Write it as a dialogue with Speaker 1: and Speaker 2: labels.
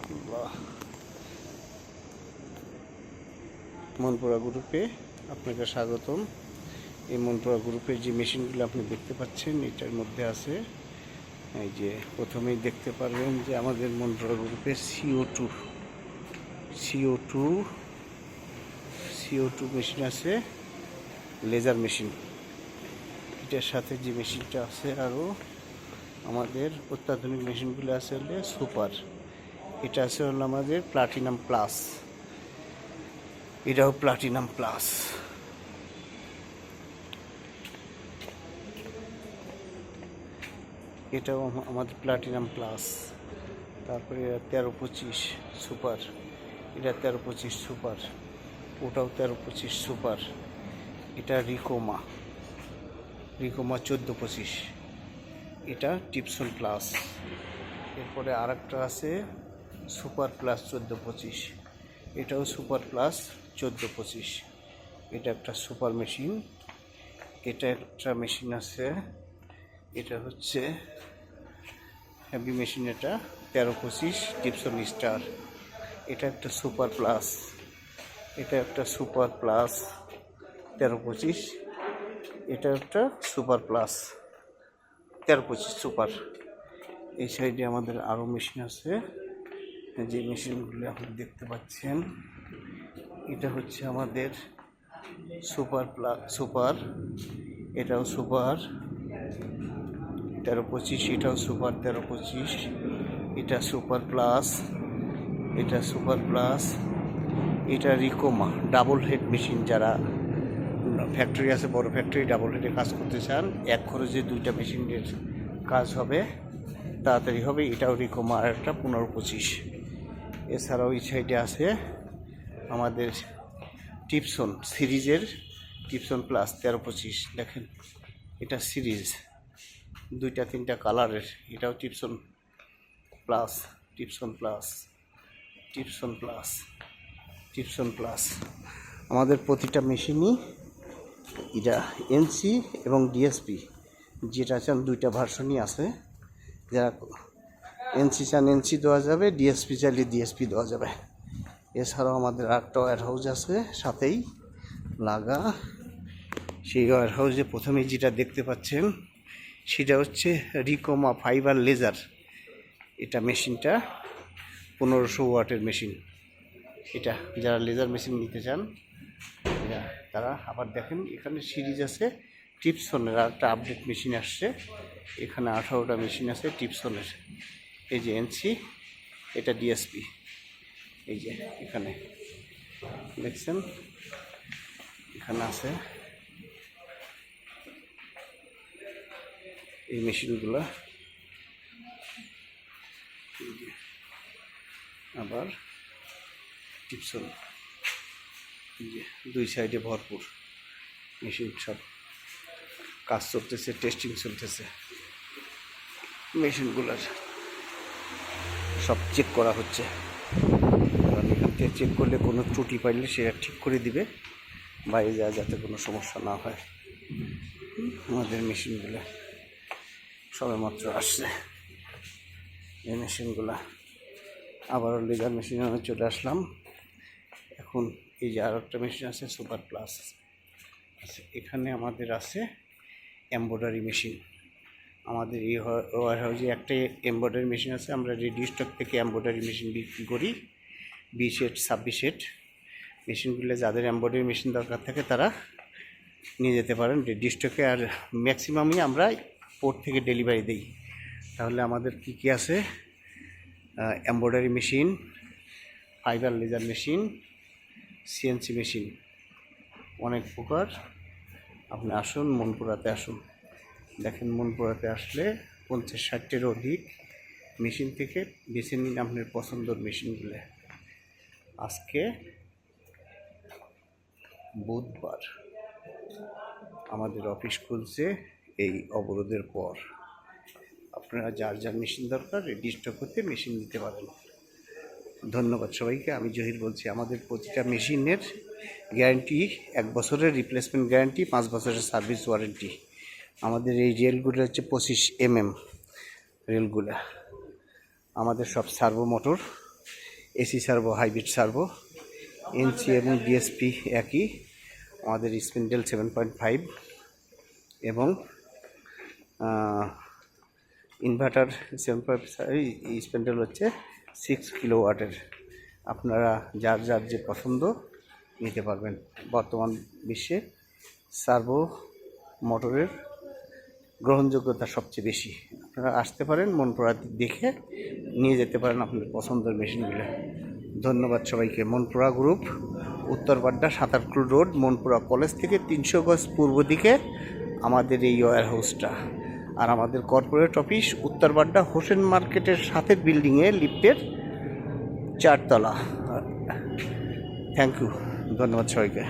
Speaker 1: বাহ, মনপুরা গ্রুপে আপনাকে স্বাগতম। এই মনপুরা গ্রুপের যে মেশিনগুলো আপনি দেখতে পাচ্ছেন এটার মধ্যে আছে, এই যে প্রথমেই দেখতে পারবেন যে আমাদের মনপুরা গ্রুপের সিও টু মেশিন আছে, লেজার মেশিন। এটার সাথে যে মেশিনটা আছে আরও আমাদের অত্যাধুনিক মেশিনগুলো আছে হলে সুপার। এটা আছে হলো আমাদের প্লাটিনাম প্লাস, এটাও প্লাটিনাম প্লাস। এটাও আমাদের প্লাটিনাম প্লাস। তারপরে 1325 সুপার, এটা 1325 সুপার, ওটাও 1325 সুপার। এটা রিকোমা 1425, এটা টিপসন প্লাস। এরপরে আর একটা আছে সুপার প্লাস 1425, এটাও সুপার প্লাস 1425। এটা একটা সুপার মেশিন। এটা একটা মেশিন আছে, এটা হচ্ছে হেভি মেশিন, এটা 1325 টিপসন স্টার। এটা একটা সুপার প্লাস, এটা একটা সুপার প্লাস 1325, এটা একটা সুপার প্লাস 1325 সুপার। এই সাইডে আমাদের আরও মেশিন আছে, যে মেশিনগুলো আপনি দেখতে পাচ্ছেন। এটা হচ্ছে আমাদের সুপার, এটাও সুপার 1325, এটাও সুপার 1325। এটা সুপার প্লাস, এটা সুপার প্লাস। এটা রিকোমা ডাবল হেড মেশিন, যারা ফ্যাক্টরি আছে, বড় ফ্যাক্টরি, ডাবল হেডে কাজ করতে চান, এক খরচে দুইটা মেশিনের কাজ হবে, তাড়াতাড়ি হবে। এটাও রিকোমা, আর একটা 1525। এছাড়াও এই সাইডে আছে আমাদের টিপসন সিরিজের টিপসন প্লাস 1325। দেখেন, এটা সিরিজ, দুইটা তিনটা কালারের। এটাও টিপসন প্লাস, টিপসন প্লাস, টিপসন প্লাস, টিপসন প্লাস। আমাদের প্রতিটা মেশিনই এটা এনসি এবং ডিএসপি, যেটা চান দুইটা ভার্সনই আছে। যারা এনসি চান এনসি দেওয়া যাবে, ডিএসপি চাইলে ডিএসপি দেওয়া যাবে। এছাড়াও আমাদের আরেকটা ওয়্যার হাউস আছে সাথেই লাগা। সেই ওয়্যার হাউসে প্রথমেই যেটা দেখতে পাচ্ছেন সেটা হচ্ছে রিকোমা ফাইবার লেজার। এটা মেশিনটা 1500 ওয়াটের মেশিন। এটা যারা লেজার মেশিন নিতে চান তারা। আবার দেখেন এখানে সিরিজ আছে টিপসনের, আর একটা আপডেট মেশিন আসছে, এখানে 18টা মেশিন আছে টিপসনের। এই যে এনসি, এটা ডিএসপি, এই যে এখানে দেখছেন, এখানে আছে এই মেশিনগুলো। আবার টিপসন, এই যে দুই সাইডে ভরপুর মেশিন, সব কাজ চলতেছে, টেস্টিং চলতেছে। মেশিনগুলোর সব চেক করা হচ্ছে, কারণ এখান থেকে চেক করলে কোনো ত্রুটি পাইলে সে ঠিক করে দিবে, বাইরে যাওয়া যাতে কোনো সমস্যা না হয়। আমাদের মেশিনগুলো সবে মাত্র আসছে, এই মেশিনগুলো। আবারও লেজার মেশিনে আমি চলে আসলাম। এখন এই যে আর একটা মেশিন আছে সুপার প্লাস আছে, এখানে আমাদের আছে এমব্রয়ডারি মেশিন। আমাদের এই ওয়্যার হাউসে একটা এমব্রয়ডারি মেশিন আছে। আমরা রেডি স্টক থেকে এমব্রয়ডারি মেশিন বিক্রি করি, 20 সেট 26 সেট। মেশিনগুলো যাদের এমব্রয়ডারি মেশিন দরকার থাকে তারা নিয়ে যেতে পারেন রেডি স্টকে। আর ম্যাক্সিমামই আমরা পোর্ট থেকে ডেলিভারি দিই। তাহলে আমাদের কী কী আছে, embroidery machine, fibre laser machine, CNC machine, অনেক প্রকার। আপনি আসুন, মনপুরাতে আসুন। দেখেন, মনপুরাতে আসলে 50-60টির অধিক মেশিন থেকে বেছে নিন আপনার পছন্দের মেশিনগুলো। আজকে বুধবার, আমাদের অফিস খুলছে এই অবরোধের পর। আপনারা যার যার মেশিন দরকার রেডি স্টক করতে মেশিন নিতে পারেন। ধন্যবাদ সবাইকে। আমি জহির বলছি। আমাদের প্রতিটা মেশিনের গ্যারান্টি 1 বছরের, রিপ্লেসমেন্ট গ্যারান্টি 5 বছরের সার্ভিস ওয়ারেন্টি। আমাদের এই রেলগুলো হচ্ছে 25 mm রেলগুলা। আমাদের সব servo motor, AC servo, hybrid servo, NC এবং ডিএসপি একই। আমাদের স্পিন্ডেল 7.5 এবং ইনভার্টার 7.5, স্পিন্ডেল হচ্ছে 6 কিলোওয়াটের। আপনারা যার যার যে পছন্দ নিতে পারবেন। বর্তমান বিশ্বে সার্ভো মোটরের গ্রহণযোগ্যতা সবচেয়ে বেশি। আপনারা আসতে পারেন, মনপুরা দেখে নিয়ে যেতে পারেন আপনাদের পছন্দের মেশিনগুলো। ধন্যবাদ সবাইকে। Manpura group, Uttarpara, Santarkul road, Manpura college থেকে 300 গজ পূর্ব দিকে আমাদের এই ওয়্যার হাউসটা। আর আমাদের কর্পোরেট অফিস উত্তরপাড্ডা হোসেন মার্কেটের সাথে বিল্ডিংয়ে, লিফটের 4 তলা। থ্যাংক ইউ, ধন্যবাদ সবাইকে।